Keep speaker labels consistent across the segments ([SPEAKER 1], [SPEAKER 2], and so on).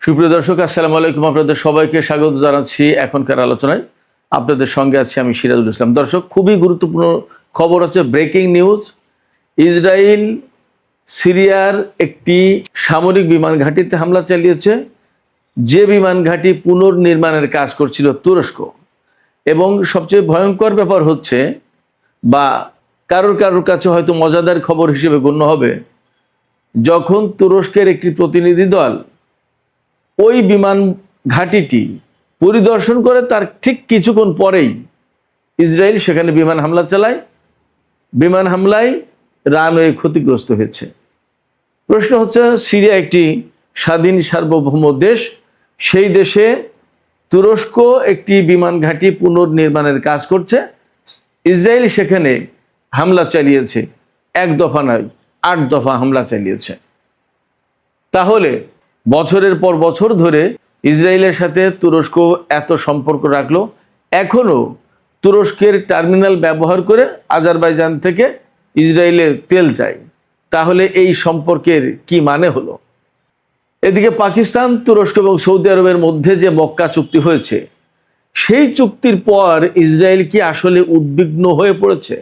[SPEAKER 1] সুপ্রিয় দর্শক, আসসালামু আলাইকুম। আপনাদের সবাইকে স্বাগত জানাচ্ছি এখনকার আলোচনায়। আপনাদের সঙ্গে আছি আমি সিরাজুল ইসলাম। দর্শক, খুবই গুরুত্বপূর্ণ খবর হচ্ছে, ব্রেকিং নিউজ। ইসরায়েল সিরিয়ার একটি সামরিক বিমান ঘাঁটিতে হামলা চালিয়েছে, যে বিমান ঘাঁটি পুনর্নির্মাণের কাজ করছিল তুরস্ক। এবং সবচেয়ে ভয়ঙ্কর ব্যাপার হচ্ছে, বা কারোর কাছে হয়তো মজাদার খবর হিসেবে গণ্য হবে, যখন তুরস্কের একটি প্রতিনিধি দল ওই বিমান ঘাঁটিটি পরিদর্শন করে, তার ঠিক কিছুক্ষণ পরেই ইসরায়েল সেখানে বিমান হামলা চালায়। বিমান হামলায় রানওয়ে ক্ষতিগ্রস্ত হয়েছে। প্রশ্ন হচ্ছে, সিরিয়া একটি স্বাধীন সার্বভৌম দেশ, সেই দেশে তুরস্ক একটি বিমান ঘাঁটি পুনর্নির্মাণের কাজ করছে, ইসরায়েল সেখানে হামলা চালিয়েছে। এক দফা নয়, 8 দফা হামলা চালিয়েছে। তাহলে বছরের পর বছর ধরে ইসরায়েলের সাথে তুরস্ক এত সম্পর্ক রাখলো, এখনও তুরস্কের টার্মিনাল ব্যবহার করে আজারবাইজান থেকে ইসরায়েলে তেল যায়। তাহলে এই সম্পর্কের কি মানে হলো? এদিকে পাকিস্তান, তুরস্ক এবং সৌদি আরবের মধ্যে যে মক্কা চুক্তি হয়েছে, সেই চুক্তির পর ইসরায়েল কি আসলে উদ্বিগ্ন হয়ে পড়েছে?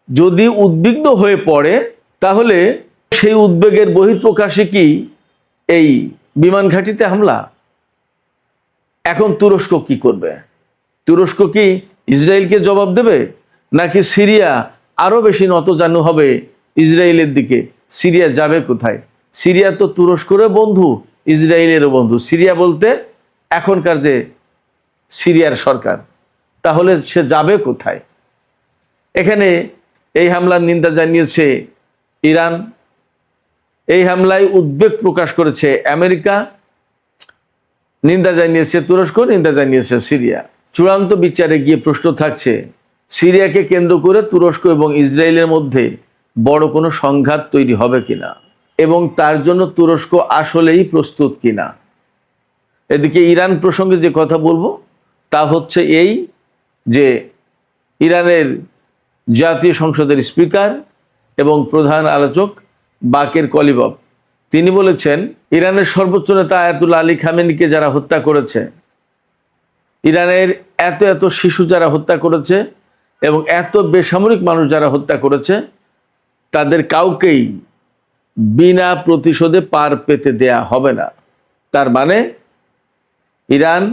[SPEAKER 1] যদি উদ্বিগ্ন হয়ে পড়ে, তাহলে সেই উদ্বেগের বহিঃপ্রকাশে কি এই বিমান ঘাঁটিতে হামলা? এখন তুরস্ক কি করবে? তুরস্ক কি ইসরায়েলকে জবাব দেবে, নাকি সিরিয়া আরো বেশি নতজানু হবে ইসরায়েলের দিকে? সিরিয়া যাবে কোথায়? সিরিয়া তো তুরস্কেরও বন্ধু, ইসরায়েলেরও বন্ধু। সিরিয়া বলতে এখনকার যে সিরিয়ার সরকার, তাহলে সে যাবে কোথায়? এখানে এই হামলার নিন্দা জানিয়েছে ইরান, এই হামলায় উদ্বেগ প্রকাশ করেছে আমেরিকা, নিন্দা জানিয়েছে তুরস্ক, নিন্দা জানিয়েছে সিরিয়া। চূড়ান্ত বিচারে গিয়ে প্রশ্ন থাকছে, সিরিয়াকে কেন্দ্র করে তুরস্ক এবং ইসরায়েলের মধ্যে বড় কোনো সংঘাত তৈরি হবে কিনা, এবং তার জন্য তুরস্ক আসলেই প্রস্তুত কিনা। এদিকে ইরান প্রসঙ্গে যে কথা বলবো তা হচ্ছে এই, যে ইরানের জাতীয় সংসদের স্পিকার এবং প্রধান আলোচক বাকের কলিবফ, তিনি বলেছেন, ইরানের সর্বোচ্চ নেতা আয়াতুল্লাহ আলী খামেনিকে যারা হত্যা করেছে, ইরানের এত এত শিশু যারা হত্যা করেছে এবং এত বেসামরিক মানুষ যারা হত্যা করেছে, তাদের কাউকেই বিনা প্রতিশোধে পার পেতে দেয়া হবে না। তার মানে ইরান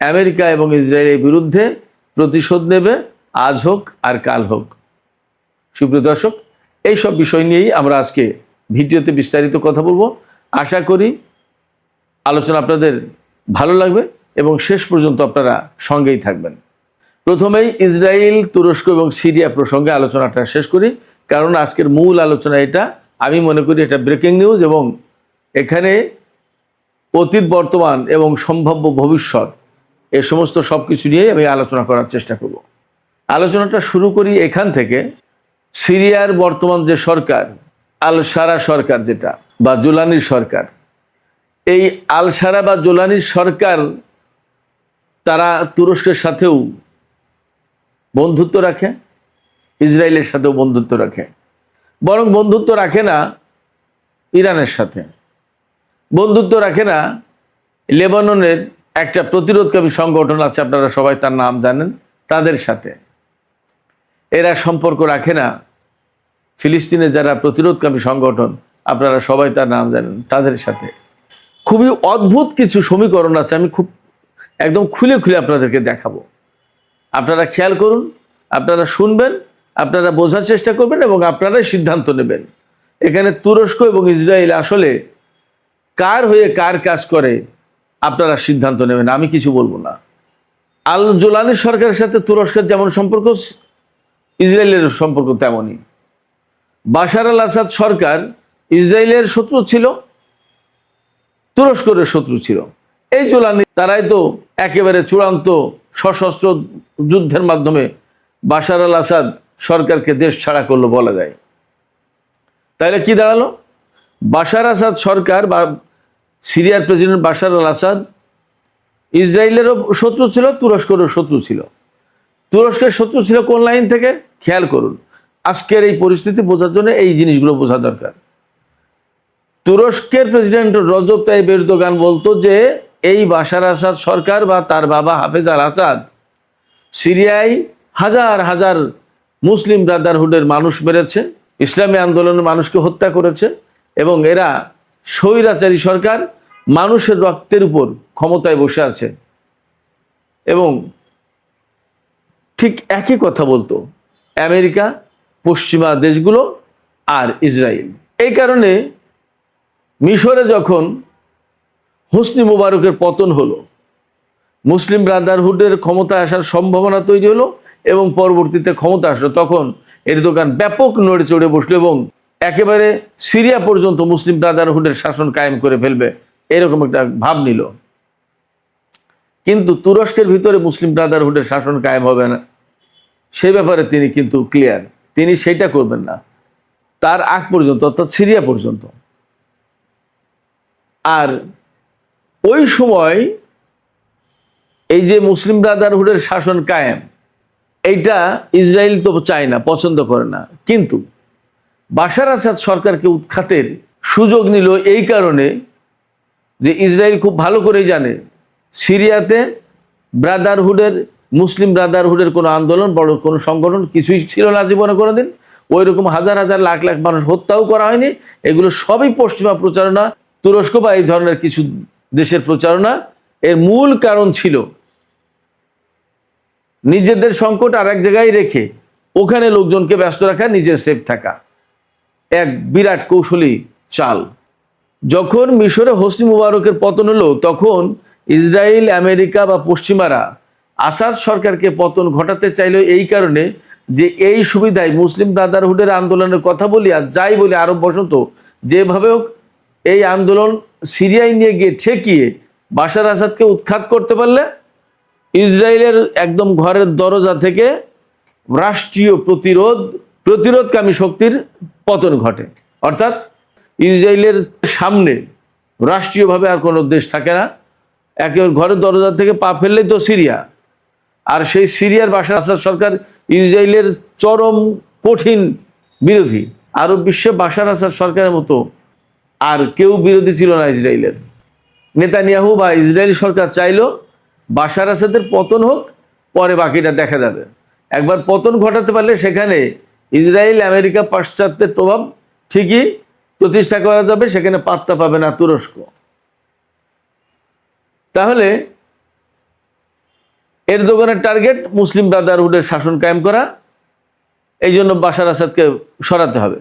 [SPEAKER 1] আমেরিকা এবং ইসরায়েলের বিরুদ্ধে প্রতিশোধ নেবে, আজ হোক আর কাল হোক। সুপ্রিয় দর্শক, এই সব বিষয় নিয়েই আমরা আজকে ভিডিওতে বিস্তারিত কথা বলবো। আশা করি আলোচনা আপনাদের ভালো লাগবে এবং শেষ পর্যন্ত আপনারা সঙ্গেই থাকবেন। প্রথমেই ইসরায়েল, তুরস্ক এবং সিরিয়া প্রসঙ্গে আলোচনাটা শেষ করি, কারণ আজকের মূল আলোচনা এটা। আমি মনে করি এটা ব্রেকিং নিউজ, এবং এখানে অতীত, বর্তমান এবং সম্ভাব্য ভবিষ্যৎ, এ সমস্ত সব কিছু নিয়েই আমি আলোচনা করার চেষ্টা করব। আলোচনাটা শুরু করি এখান থেকে। সিরিয়ার বর্তমান যে সরকার, আল সারা সরকার যেটা, বা জোলানির সরকার, এই আল সারা বা জোলানির সরকার, তারা তুরস্কের সাথেও বন্ধুত্ব রাখে, ইসরায়েলের সাথেও বন্ধুত্ব রাখে। বরং বন্ধুত্ব রাখে না ইরানের সাথে, বন্ধুত্ব রাখে না লেবাননের একটা প্রতিরোধকামী সংগঠন আছে, আপনারা সবাই তার নাম জানেন, তাদের সাথে। এরা সম্পর্ক রাখে না ফিলিস্তিনের যারা প্রতিরোধকামী সংগঠন, আপনারা সবাই তার নাম জানেন, তাদের সাথে। খুবই অদ্ভুত কিছু সমীকরণ আছে, আমি খুব একদম খুলে খুলে আপনাদেরকে দেখাবো। আপনারা খেয়াল করুন, আপনারা শুনবেন, আপনারা বোঝার চেষ্টা করবেন এবং আপনারাই সিদ্ধান্ত নেবেন। এখানে তুরস্ক এবং ইসরায়েল আসলে কার হয়ে কার কাজ করে, আপনারা সিদ্ধান্ত নেবেন, আমি কিছু বলবো না। আল জোলানি সরকারের সাথে তুরস্কের যেমন সম্পর্ক, ইসরায়েলের সম্পর্ক তেমনই। বাশার আল আসাদ সরকার ইসরায়েলের শত্রু ছিল, তুরস্কের শত্রু ছিল। এই জোলানি তারাই তো একেবারে চূড়ান্ত সশস্ত্র যুদ্ধের মাধ্যমে বাশার আল আসাদ সরকারকে দেশ ছাড়া করলো বলা যায়। তাহলে কি দাঁড়ালো? বাশার আসাদ সরকার বা সিরিয়ার প্রেসিডেন্ট বাশার আল আসাদ ইসরায়েলেরও শত্রু ছিল, তুরস্কেরও শত্রু ছিল। তুরস্কের শত্রু ছিল কোন লাইন থেকে? খেয়াল করুন, আজকের এই পরিস্থিতি বোঝার জন্য এই জিনিসগুলো বোঝা দরকার। তুরস্কের প্রেসিডেন্ট রজব তাইয়িপ এরদোগান বলতো যে এই বাশার আসাদ সরকার বা তার বাবা হাফেজ আল আসাদ সিরিয়ায় হাজার হাজার মুসলিম ব্রাদারহুডের মানুষ মেরেছে, ইসলামী আন্দোলনের মানুষকে হত্যা করেছে, এবং এরা স্বৈরাচারী সরকার, মানুষের রক্তের উপর ক্ষমতায় বসে আছে। এবং ঠিক একই কথা বলতো আমেরিকা, পশ্চিমা দেশগুলো আর ইসরায়েল। এই কারণে মিশরে যখন হোসনি মুবারকের পতন হলো, মুসলিম ব্রাদারহুডের ক্ষমতা আসার সম্ভাবনা তৈরি হলো এবং পরবর্তীতে ক্ষমতা আসলো, তখন এরদোগান ব্যাপক নড়ে চড়ে বসলো এবং একেবারে সিরিয়া পর্যন্ত মুসলিম ব্রাদারহুডের শাসন কায়েম করে ফেলবে এরকম একটা ভাব নিল। কিন্তু তুরস্কের ভিতরে মুসলিম ব্রাদারহুডের শাসন কায়েম হবে না, সে ব্যাপারে তিনি কিন্তু ক্লিয়ার, তিনি সেটা করবেন না তার আগ পর্যন্ত, অর্থাৎ সিরিয়া পর্যন্ত। আর ওই সময় এই যে মুসলিম ব্রাদারহুডের শাসন কায়েম, এইটা ইসরায়েল তো চায় না, পছন্দ করে না। কিন্তু বাশার আসাদ সরকারকে উৎখাতের সুযোগ নিল এই কারণে যে ইসরায়েল খুব ভালো করেই জানে সিরিয়াতে ব্রাদারহুডের, মুসলিম ব্রাদারহুডের কোনো আন্দোলন, বড় কোনো সংগঠন কিছুই ছিল না জীবনে কোনোদিন। ওই রকম হাজার হাজার লাখ লাখ মানুষ হত্যাও করা হয়নি। এগুলো সবই পশ্চিমা প্রচারণা, তুরস্ক বা এই ধরনের কিছু দেশের প্রচারণা। এর মূল কারণ ছিল নিজেদের সংকট আর এক জায়গায় রেখে ওখানে লোকজনকে ব্যস্ত রাখা, নিজের সেফ থাকা, এক বিরাট কৌশলী চাল। যখন মিশরে হোসনি মুবারকের পতন হলো, তখন ইসরায়েল, আমেরিকা বা পশ্চিমারা আসাদ সরকারকে পতন ঘটাতে চাইল এই কারণে যে এই সুবিধায় মুসলিম ব্রাদারহুডের আন্দোলনের কথা বলি আর যাই বলি আরব বসন্ত, যেভাবে হোক এই আন্দোলন সিরিয়ায় নিয়ে গিয়ে ঠেকিয়ে বাশার আসাদকে উৎখাত করতে পারলে ইসরায়েলের একদম ঘরের দরজা থেকে রাষ্ট্রীয় প্রতিরোধকামী শক্তির পতন ঘটে। অর্থাৎ ইসরায়েলের সামনে রাষ্ট্রীয়ভাবে আর কোনো দেশ থাকে না, একেবারে ঘরের দরজা থেকে পা ফেললেই তো সিরিয়া। আর সেই সিরিয়ার বাশার আসাদ সরকার ইসরায়েলের চরম কঠিন বিরোধী। আরব বিশ্বে বাশার আসাদ সরকারের মতো আর কেউ বিরোধী ছিল না ইসরায়েলের। নেতানিয়াহু বা ইসরায়েলি সরকার চাইলো বাশার আসাদের পতন হোক, পরে বাকিটা দেখা যাবে। একবার পতন ঘটাতে পারলে সেখানে ইসরায়েল, আমেরিকা, পাশ্চাত্যের প্রভাব ঠিকই প্রতিষ্ঠা করা যাবে, সেখানে পাত্তা পাবে না তুরস্ক। তাহলে এরদোগানের টার্গেট মুসলিম ব্রাদারহুডের শাসন কায়েম করা, এই জন্য বাশার আসাদকে সরাতে হবে।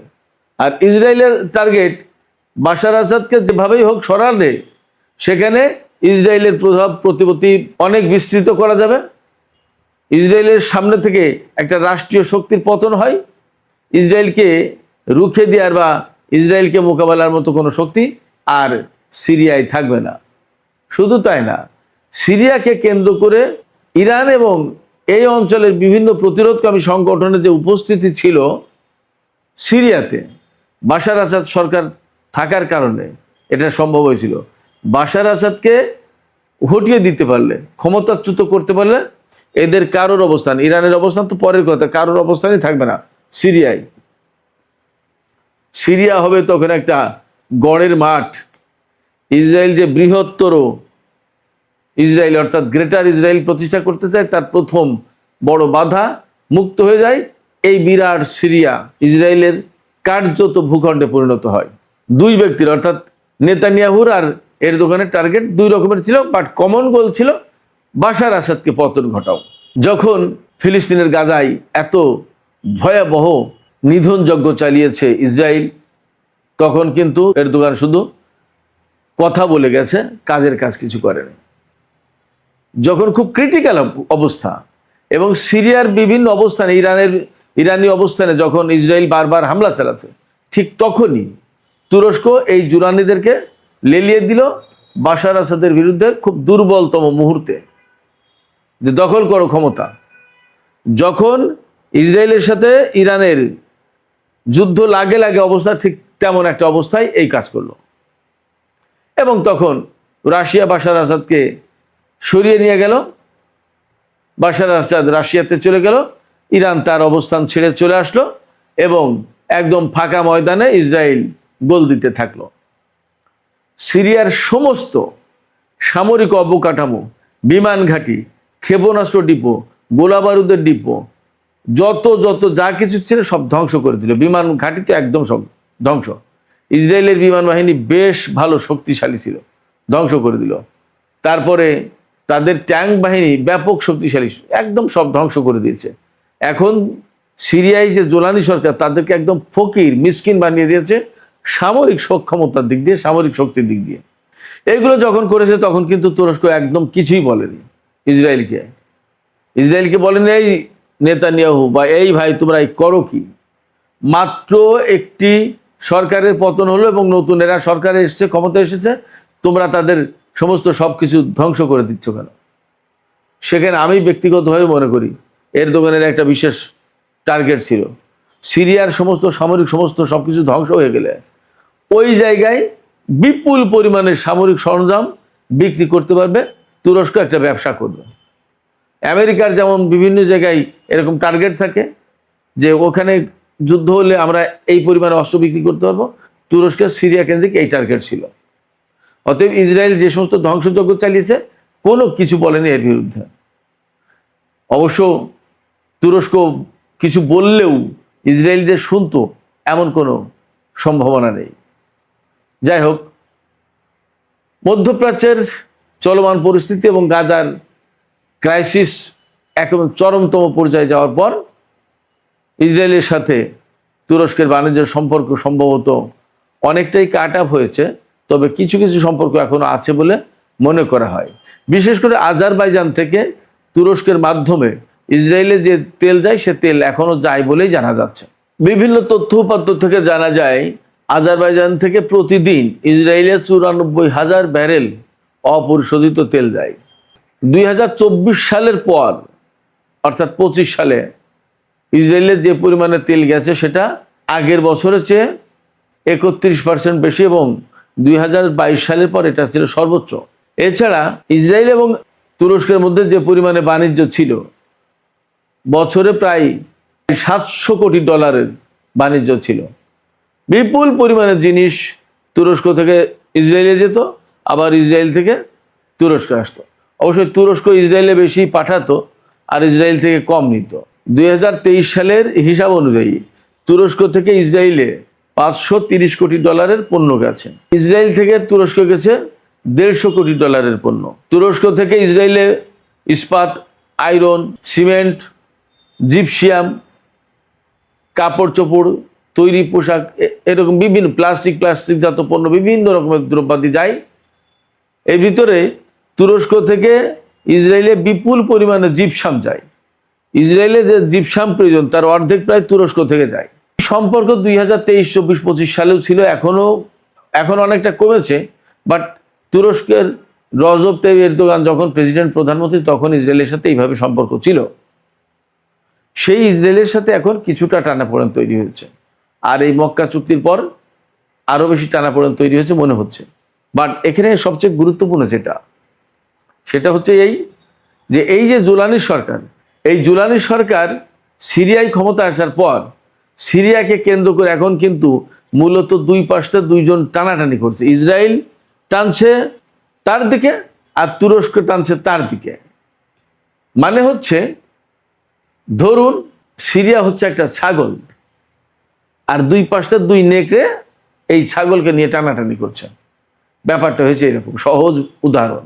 [SPEAKER 1] আর ইসরায়েলের টার্গেট বাশার আসাদকে যেভাবেই হোক সরালে সেখানে ইসরায়েলের প্রভাব প্রতিপত্তি অনেক বিস্তৃত করা যাবে। ইসরায়েলের সামনে থেকে একটা রাষ্ট্রীয় শক্তির পতন হয়, ইসরায়েলকে রুখে দেওয়ার বা ইসরায়েলকে মোকাবেলার মতো কোনো শক্তি আর সিরিয়ায় থাকবে না। শুধু তাই না, সিরিয়াকে কেন্দ্র করে ইরান এবং এই অঞ্চলের বিভিন্ন প্রতিরোধকামী সংগঠনের যে উপস্থিতি ছিল সিরিয়াতে, বাশার আসাদ সরকার থাকার কারণে এটা সম্ভব হয়েছিল। বাশার আসাদকে হটিয়ে দিতে পারলে, ক্ষমতাচ্যুত করতে পারলে এদের কারোর অবস্থান, ইরানের অবস্থান তো পরের কথা, কারোর অবস্থানই থাকবে না সিরিয়ায়। সিরিয়া হবে তখন একটা গড়ের মাঠ। ইসরায়েল যে বৃহত্তর ইসরায়েল অর্থাৎ গ্রেটার ইসরায়েল প্রতিষ্ঠা করতে চায়, তার প্রথম বড় বাধা মুক্ত হয়ে যায়, এই বিরাট সিরিয়া ইসরায়েলের কার্যত ভূখণ্ডে পরিণত হয়। দুই ব্যক্তির অর্থাৎ নেতানিয়াহুর আর এরদোগানের টার্গেট দুই রকমের ছিল, বাট কমন গোল ছিল বাশার আসাদকে পতন ঘটাও। যখন ফিলিস্তিনের গাজায় এত ভয়াবহ নিধন যজ্ঞ চালিয়েছে ইসরায়েল, তখন কিন্তু এরদোগান শুধু কথা বলে গেছে, কাজের কাজ কিছু করেনি। যখন খুব ক্রিটিক্যাল অবস্থা এবং সিরিয়ার বিভিন্ন অবস্থানে, ইরানি অবস্থানে যখন ইসরায়েল বারবার হামলা চালাচ্ছে, ঠিক তখনই তুরস্ক এই জুরানিদেরকে লেলিয়ে দিল বাশার আসাদের বিরুদ্ধে খুব দুর্বলতম মুহূর্তে, যে দখল করো ক্ষমতা। যখন ইসরায়েলের সাথে ইরানের যুদ্ধ লাগে অবস্থা, ঠিক তেমন একটা অবস্থায় এই কাজ করলো। এবং তখন রাশিয়া বাশার আসাদকে সরিয়ে নিয়ে গেল, বাশার আসাদ রাশিয়াতে চলে গেল, ইরান তার অবস্থান ছেড়ে চলে আসলো এবং একদম ফাঁকা ময়দানে ইসরায়েল গোল দিতে থাকলো। সিরিয়ার সমস্ত সামরিক অবকাঠামো, বিমান ঘাঁটি, ক্ষেপণাস্ত্র ডিপো, গোলাবারুদের ডিপো, যত যত যা কিছু ছিল সব ধ্বংস করে দিল। বিমান ঘাঁটি তো একদম সব ধ্বংস। ইসরায়েলের বিমান বাহিনী বেশ ভালো শক্তিশালী ছিল, ধ্বংস করে দিল। তারপরে তাদের ট্যাঙ্ক বাহিনী ব্যাপক শক্তিশালী, একদম সব ধ্বংস করে দিয়েছে। এখন সিরিয়ায় যে জোলানি সরকার, তাদেরকে একদম ফকির মিসকিন বানিয়ে দিয়েছে সামরিক সক্ষমতার দিক দিয়ে, সামরিক শক্তির দিক দিয়ে। এইগুলো যখন করেছে তখন কিন্তু তুরস্ক একদম কিছুই বলেনি ইসরায়েলকে। ইসরায়েলকে বলেনি এই নেতানিয়াহু বা এই ভাই তোমরা করো কি। মাত্র একটি সরকারের পতন হলো এবং নতুন এরা সরকারে এসেছে, ক্ষমতা এসেছে, তোমরা তাদের সমস্ত সব কিছু ধ্বংস করে দিচ্ছ কেন? সেখানে আমি ব্যক্তিগতভাবে মনে করি এরদোগানের একটা বিশেষ টার্গেট ছিল, সিরিয়ার সমস্ত সামরিক সমস্ত সব কিছু ধ্বংস হয়ে গেলে ওই জায়গায় বিপুল পরিমাণের সামরিক সরঞ্জাম বিক্রি করতে পারবে, তুরস্ক একটা ব্যবসা করবে। আমেরিকার যেমন বিভিন্ন জায়গায় এরকম টার্গেট থাকে যে ওখানে যুদ্ধ হলে আমরা এই পরিমাণে অস্ত্র বিক্রি করতে পারবো, তুরস্কের সিরিয়া কেন্দ্রিক এই টার্গেট ছিল। অতএব ইসরায়েল যে সমস্ত ধ্বংসযজ্ঞ চালিয়েছে কোনো কিছু বলেনি এর বিরুদ্ধে। অবশ্য তুরস্ক কিছু বললেও ইসরায়েল যে শুনতো এমন কোনো সম্ভাবনা নেই। যাই হোক, মধ্যপ্রাচ্যের চলমান পরিস্থিতি এবং গাজার ক্রাইসিস একদম চরমতম পর্যায়ে যাওয়ার পর ইসরায়েলের সাথে তুরস্কের বাণিজ্য সম্পর্ক সম্ভবত অনেকটাই কাট আপ হয়েছে, তবে কিছু কিছু সম্পর্ক এখনো আছে বলে মনে করা হয়। বিশেষ করে আজারবাইজান থেকে তুরস্কের মাধ্যমে ইসরায়েলে যে তেল যায় সে তেল এখনো যায় বলেই জানা যাচ্ছে। বিভিন্ন তথ্য উপাত্ত থেকে জানা যায় আজারবাইজান থেকে প্রতিদিন ইসরায়েলে 94,000 ব্যারেল অপরিশোধিত তেল যায়। 2024 সালের পর অর্থাৎ 25 সালে ইসরায়েলের যে পরিমাণে তেল গেছে সেটা আগের বছরের চেয়ে 31% বেশি এবং 2022 সালের পর এটা ছিল সর্বোচ্চ। এছাড়া ইসরায়েল এবং তুরস্কের মধ্যে যে পরিমাণে বাণিজ্য ছিল, বছরে প্রায় $700 কোটি বাণিজ্য ছিল। বিপুল পরিমাণে জিনিস তুরস্ক থেকে ইসরায়েলে যেত, আবার ইসরায়েল থেকে তুরস্কে আসতো। অবশ্যই তুরস্ক ইসরায়েলে বেশি পাঠাতো আর ইসরায়েল থেকে কম নিত। 2023 সালের হিসাব অনুযায়ী তুরস্ক থেকে ইসরায়েলে $530 কোটি পণ্য গেছে। ইসরায়েল থেকে তুরস্ক গেছে $150 কোটি পণ্য। তুরস্ক থেকে ইসরায়েলে ইস্পাত, আয়রন, সিমেন্ট, জিপসিয়াম, কাপড় চোপড়, তৈরি পোশাক, এরকম বিভিন্ন প্লাস্টিকজাত পণ্য, বিভিন্ন রকমের দ্রব্যাদি যায়। এর ভিতরে তুরস্ক থেকে ইসরায়েলে বিপুল পরিমাণে জিপসাম যায়। ইসরায়েলে যে জিপসাম প্রয়োজন তার অর্ধেক প্রায় তুরস্ক থেকে যায়। সম্পর্ক 2023, 24, 25 সালেও ছিল, এখন অনেকটা কমেছে। বাট তুরস্কের রজব তাইয়িপ এরদোগান যখন প্রেসিডেন্ট, প্রধানমন্ত্রী, তখন ইসরায়েলের সাথে এইভাবে সম্পর্ক ছিল। সেই ইসরায়েলের সাথে এখন কিছুটা টানাপোড়েন তৈরি হয়েছে, আর এই মক্কা চুক্তির পর আরো বেশি টানাপোড়েন তৈরি হয়েছে মনে হচ্ছে। বাট এখানে সবচেয়ে গুরুত্বপূর্ণ সেটা হচ্ছে এই যে জুলানি সরকার, এই জুলানি সরকার সিরিয়ায় ক্ষমতা আসার পর সিরিয়াকে কেন্দ্র করে এখন কিন্তু মূলত দুই পাশে দুইজন টানাটানি করছে। ইসরায়েল টানছে তার দিকে আর তুরস্ক টানছে তার দিকে। মানে হচ্ছে, ধরুন সিরিয়া হচ্ছে একটা ছাগল আর দুই পাশে দুই নেকড়ে এই ছাগলকে নিয়ে টানাটানি করছে। ব্যাপারটা হয়েছে এরকম। সহজ উদাহরণ,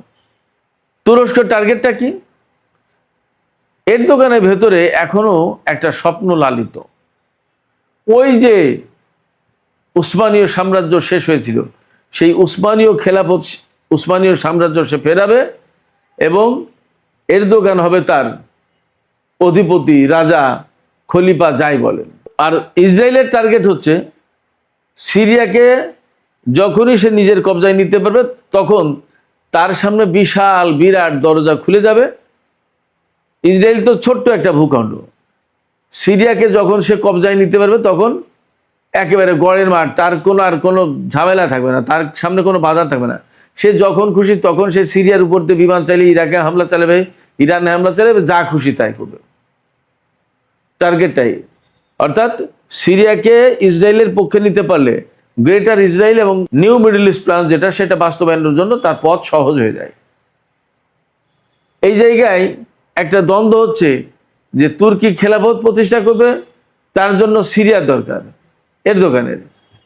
[SPEAKER 1] তুরস্কের টার্গেটটা কি? এরদোগানের ভেতরে এখনো একটা স্বপ্ন লালিত। ওই যে উসমানীয় সাম্রাজ্য শেষ হয়েছিল, সেই উসমানীয় খেলাফত, উসমানীয় সাম্রাজ্য সে ফেরাবে এবং এরদোগান হবে তার অধিপতি, রাজা, খলিফা, যাই বলেন। আর ইসরায়েলের টার্গেট হচ্ছে সিরিয়াকে যখনই সে নিজের কবজায় নিতে পারবে তখন তার সামনে বিরাট দরজা খুলে যাবে। ইসরায়েল তো ছোট্ট একটা ভূখণ্ড, সিরিয়াকে যখন সে কবজায় নিতে পারবে তখন একেবারে গড়ের মাঠ, তার কোনো ঝামেলা থাকবে না, তার সামনে কোনো বাধা থাকবে না। সে যখন খুশি তখন সে সিরিয়ার উপর দিয়ে বিমান চালিয়ে ইরাকে হামলা চালাবে, ইরানে হামলা চালাবে, যা খুশি তাই করবে। টার্গেটটাই, অর্থাৎ সিরিয়াকে ইসরায়েলের পক্ষে নিতে পারলে গ্রেটার ইসরায়েল এবং নিউ মিডল ইস্ট প্ল্যান যেটা, সেটা বাস্তবায়নের জন্য তার পথ সহজ হয়ে যায়। এই জায়গায় একটা দ্বন্দ্ব হচ্ছে যে তুর্কি খেলাফত প্রতিষ্ঠা করবে, তার জন্য সিরিয়ার দরকার এরদোগানের,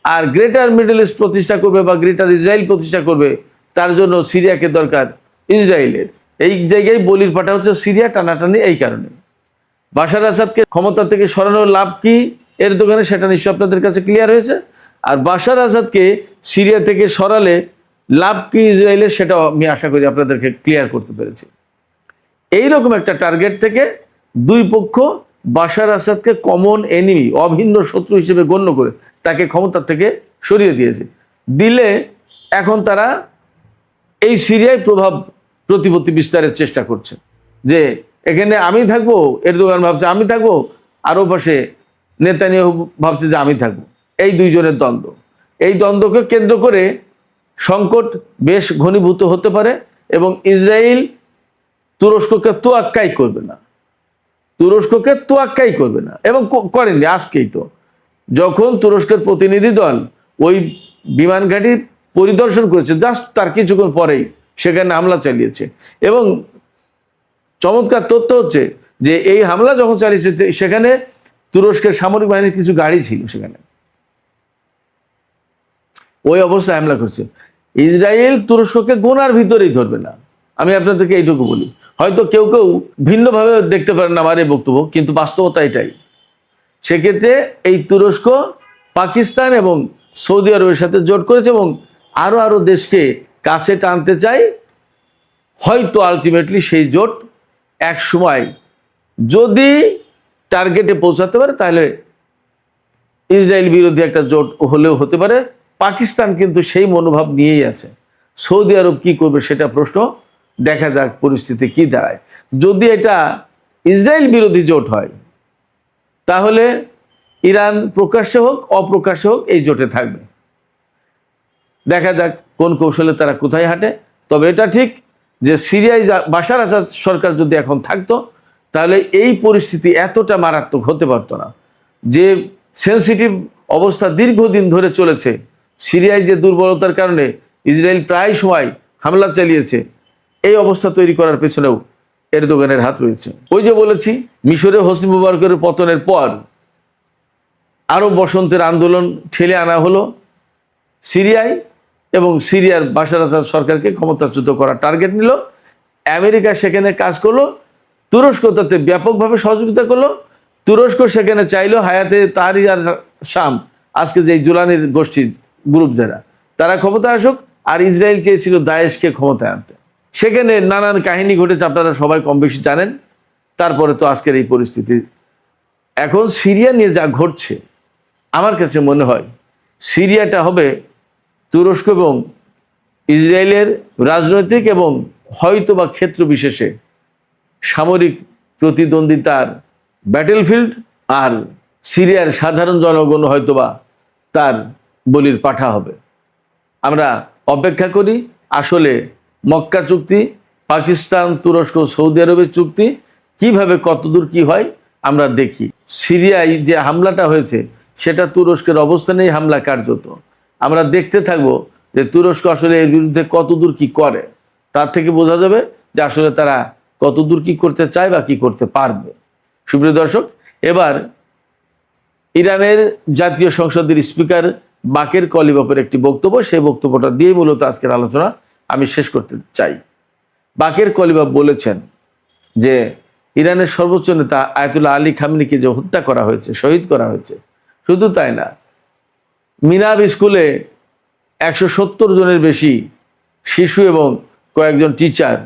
[SPEAKER 1] আর গ্রেটার মিডল ইস্ট প্রতিষ্ঠা করবে বা গ্রেটার ইসরায়েল প্রতিষ্ঠা করবে, তার জন্য সিরিয়াকে দরকার ইসরায়েলের। এই জায়গায় বলির পাঠা হচ্ছে সিরিয়া, টানাটানি এই কারণে। বাশার আসাদকে ক্ষমতা থেকে সরানোর লাভ কি এরদোগানের, সেটা নিশ্চয় আপনাদের কাছে ক্লিয়ার হয়েছে। আর বাশার আসাদকে সিরিয়া থেকে সরালে লাভ কি ইসরায়েলের, সেটাও আমি আশা করি আপনাদেরকে ক্লিয়ার করতে পেরেছি। এইরকম একটা টার্গেট থেকে দুই পক্ষ বাশার আসাদকে কমন এনিমি, অভিন্ন শত্রু হিসেবে গণ্য করে তাকে ক্ষমতা থেকে সরিয়ে দিয়েছে। দিলে এখন তারা এই সিরিয়ায় প্রভাব প্রতিপত্তি বিস্তারের চেষ্টা করছে, যে এখানে আমি থাকবো, এরদোগান ভাবছে আমি থাকবো, আরও পাশে নেতানিয়াহু ভাবছে যে আমি থাকবো। এই দুইজনের দ্বন্দ্ব, এই দ্বন্দ্বকে কেন্দ্র করে সংকট বেশ ঘনীভূত হতে পারে এবং ইসরায়েল তুরস্ককে তোয়াক্কাই করবে না, তুরস্ককে তোয়াক্কাই করবে না এবং করেননি। আজকেই তো যখন তুরস্কের প্রতিনিধি দল ওই বিমান ঘাঁটি পরিদর্শন করেছে, জাস্ট তার কিছুক্ষণ পরেই সেখানে হামলা চালিয়েছে। এবং চমৎকার তথ্য হচ্ছে যে এই হামলা যখন চালিয়েছে সেখানে তুরস্কের সামরিক বাহিনীর কিছু গাড়ি ছিল, সেখানে ওই অবস্থায় হামলা করছে। ইসরায়েল তুরস্ককে গোনার ভিতরেই ধরবে না, আমি আপনাদেরকে এইটুকু বলি। হয়তো কেউ কেউ ভিন্নভাবে দেখতে পারেন আমার এই বক্তব্য, কিন্তু বাস্তবতা এটাই। সেক্ষেত্রে এই তুরস্ক পাকিস্তান এবং সৌদি আরবের সাথে জোট করেছে এবং আরো দেশকে কাছে টানতে চায়। হয়তো আলটিমেটলি সেই জোট এক সময় যদি টার্গেটে পৌঁছাতে পারে, তাহলে ইসরায়েল বিরোধী একটা জোট হলেও হতে পারে। পাকিস্তান কিন্তু সেই মনোভাব নিয়েই আছে। সৌদি আরব কি করবে সেটা প্রশ্ন, দেখা যাক পরিস্থিতি কি দাঁড়ায়। যদি এটা ইসরায়েল বিরোধী জোট হয়, তাহলে ইরান প্রকাশ্যে হোক অপ্রকাশ্যে হোক এই জোটে থাকবে। দেখা যাক কোন কৌশলে তারা কোথায় হাঁটে। তবে এটা ঠিক যে সিরিয়ায় বাশার আসাদ সরকার যদি এখন থাকতো, তাহলে এই পরিস্থিতি এতটা মারাত্মক হতে পারতো না। যে সেন্সিটিভ অবস্থা দীর্ঘদিন ধরে চলেছে, সিরিয়ায় যে দুর্বলতার কারণে ইসরায়েল প্রায় সময় হামলা চালিয়েছে, এই অবস্থা তৈরি করার পেছনেও এরদোগানের হাত রয়েছে। ওই যে বলেছি, মিশরে হোসনি মুবারকের পতনের পর আরব বসন্তের আন্দোলন ঠেলে আনা হলো সিরিয়ায় এবং সিরিয়ার বাশার আসাদ সরকারকে ক্ষমতাচ্যুত করার টার্গেট নিল। আমেরিকা সেখানে কাজ করলো, তুরস্ক তাতে ব্যাপকভাবে সহযোগিতা করলো। তুরস্ক সেখানে চাইলো হায়াতে তাহরির আর শাম, আজকে যে জুলানির গোষ্ঠীর গ্রুপ যারা, তারা ক্ষমতায় আসুক, আর ইসরায়েল চেয়েছিল দায়েশকে ক্ষমতায় আনতে। সেখানে নানান কাহিনী ঘটেছে, আপনারা সবাই কম বেশি জানেন। তারপরে তো আজকের এই পরিস্থিতি। এখন সিরিয়া নিয়ে যা ঘটছে, আমার কাছে মনে হয় সিরিয়াটা হবে তুরস্ক এবং ইসরায়েলের রাজনৈতিক এবং হয়তোবা ক্ষেত্র বিশেষে সামরিক প্রতিদ্বন্দ্বিতার ব্যাটেলফিল্ড, আর সিরিয়ার সাধারণ জনগণ হয়তোবা তার বলির পাঠা হবে। আমরা অপেক্ষা করি আসলে মক্কা চুক্তি, পাকিস্তান, তুরস্ক, সৌদি আরবের চুক্তি কিভাবে কতদূর কি হয় আমরা দেখি। সিরিয়ায় যে হামলাটা হয়েছে সেটা তুরস্কের অবস্থানেই হামলা কার্যত। আমরা দেখতে থাকবো যে তুরস্ক আসলে এর বিরুদ্ধে কতদূর কি করে, তার থেকে বোঝা যাবে যে আসলে তারা কতদূর কি করতে চায় বা কি করতে পারবে। সুপ্রিয় দর্শক, এবার ইরানের জাতীয় সংসদের স্পিকার বাকের কলিবাফের একটি বক্তব্য, সেই বক্তব্যটা দিয়ে মূলত আজকের আলোচনা আমি শেষ করতে চাই। বাকের কলিবাফ বলেছেন যে ইরানের সর্বোচ্চ নেতা আয়াতুল্লাহ আলী খামেনিকে যে হত্যা করা হয়েছে, শহীদ করা হয়েছে, শুধু তাই না, মিনাব স্কুলে 170 জনের বেশি শিশু এবং কয়েকজন টিচার,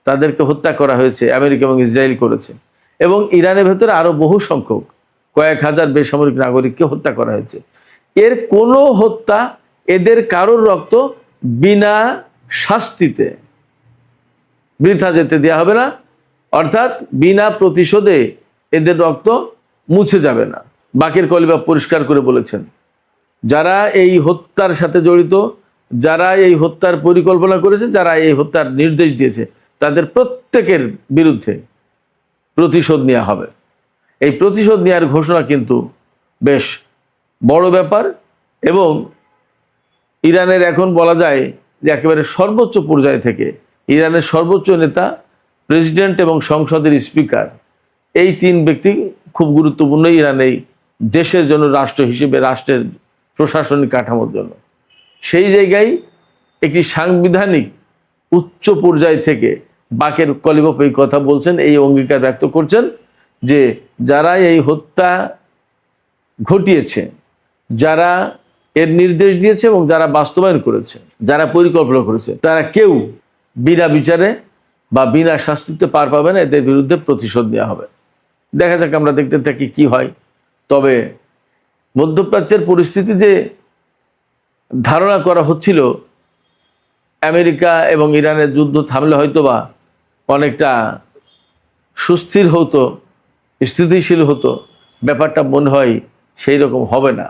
[SPEAKER 1] তাদেরকে হত্যা করা হয়েছে, আমেরিকা এবং ইসরায়েল করেছে। এবং ইরানের ভেতরে আরো বহু সংখ্যক কয়েক হাজার বেসামরিক নাগরিককে হত্যা করা হয়েছে। এর কোনো হত্যা, এদের কারোর রক্ত বিনা শাস্তিতে বৃথা যেতে দেওয়া হবে না, অর্থাৎ বিনা প্রতিশোধে এদের রক্ত মুছে যাবে না। বাকের কলিবাফ পরিষ্কার করে বলেছেন, যারা এই হত্যার সাথে জড়িত, যারা এই হত্যার পরিকল্পনা করেছে, যারা এই হত্যার নির্দেশ দিয়েছে, তাদের প্রত্যেকের বিরুদ্ধে প্রতিশোধ নেওয়া হবে। এই প্রতিশোধ নেওয়ার ঘোষণা কিন্তু বেশ বড় ব্যাপার এবং ইরানের এখন বলা যায় যে একেবারে সর্বোচ্চ পর্যায় থেকে ইরানের সর্বোচ্চ নেতা, প্রেসিডেন্ট এবং সংসদের স্পিকার, এই তিন ব্যক্তি খুব গুরুত্বপূর্ণ ইরান এই দেশের জন্য, রাষ্ট্র হিসেবে, রাষ্ট্রের প্রশাসনিক কাঠামোর জন্য। সেই জায়গায় একটি সাংবিধানিক উচ্চ পর্যায় থেকে বাকের কলিবফ এই কথা বলছেন, এই অঙ্গীকার ব্যক্ত করছেন যে যারা এই হত্যা ঘটিয়েছে, যারা এর নির্দেশ দিয়েছে এবং যারা বাস্তবায়ন করেছে, যারা পরিকল্পনা করেছে, তারা কেউ বিনা বিচারে বা বিনা শাস্তিতে পার পাবে না, এদের বিরুদ্ধে প্রতিশোধ নেওয়া হবে। দেখা যাক, আমরা দেখতে থাকি কি হয়। তবে মধ্যপ্রাচ্যের পরিস্থিতি যে ধারণা করা হচ্ছিল আমেরিকা এবং ইরানের যুদ্ধ থামলে হয়তোবা অনেকটা সুস্থির হতো, স্থিতিশীল হতো, ব্যাপারটা মনে হয় সেই রকম হবে না।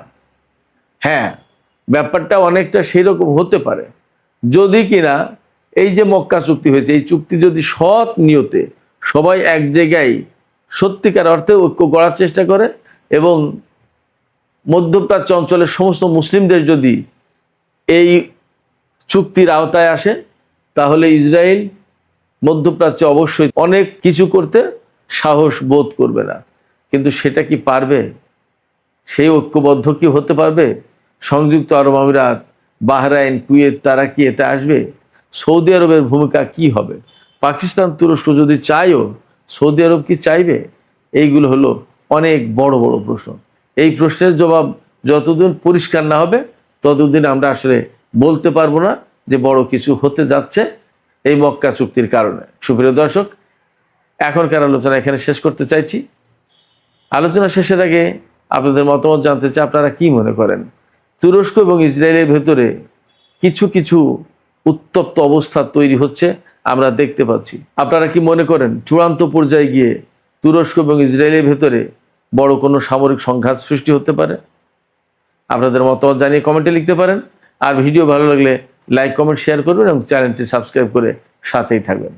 [SPEAKER 1] হ্যাঁ, ব্যাপারটা অনেকটা সেই রকম হতে পারে যদি কিনা এই যে মক্কা চুক্তি হয়েছে, এই চুক্তি যদি সৎ নিয়তে সবাই এক জায়গায় সত্যিকার অর্থে ঐক্য গড়ার চেষ্টা করে এবং মধ্যপ্রাচ্য অঞ্চলের সমস্ত মুসলিম দেশ যদি এই চুক্তির আওতায় আসে, তাহলে ইসরায়েল মধ্যপ্রাচ্যে অবশ্যই অনেক কিছু করতে সাহস বোধ করবে না। কিন্তু সেটা কি পারবে? সেই ঐক্যবদ্ধ কি হতে পারবে? সংযুক্ত আরব আমিরাত, বাহরাইন, কুয়েত, তারা কি এতে আসবে? সৌদি আরবের ভূমিকা কি হবে? পাকিস্তান, তুরস্ক যদি চায়ও, সৌদি আরব কি চাইবে? এইগুলো হলো অনেক বড় বড় প্রশ্ন। এই প্রশ্নের জবাব যতদিন পরিষ্কার না হবে ততদিন আমরা আসলে বলতে পারবো না যে বড় কিছু হতে যাচ্ছে এই মক্কা চুক্তির কারণে। সুপ্রিয় দর্শক, এখনকার আলোচনা এখানে শেষ করতে চাইছি। আলোচনা শেষের আগে আপনাদের মতামত জানতে চাই, আপনারা কি মনে করেন তুরস্ক এবং ইসরায়েলের ভেতরে কিছু কিছু উত্তপ্ত অবস্থা তৈরি হচ্ছে, আমরা দেখতে পাচ্ছি। আপনারা কি মনে করেন চূড়ান্ত পর্যায়ে গিয়ে তুরস্ক এবং ইসরায়েলের ভেতরে বড় কোনো সামরিক সংঘাত সৃষ্টি হতে পারে? আপনাদের মতামত জানিয়ে কমেন্টে লিখতে পারেন। আর ভিডিও ভালো লাগলে লাইক, কমেন্ট, শেয়ার করবেন এবং চ্যানেলটি সাবস্ক্রাইব করে সাথেই থাকবেন।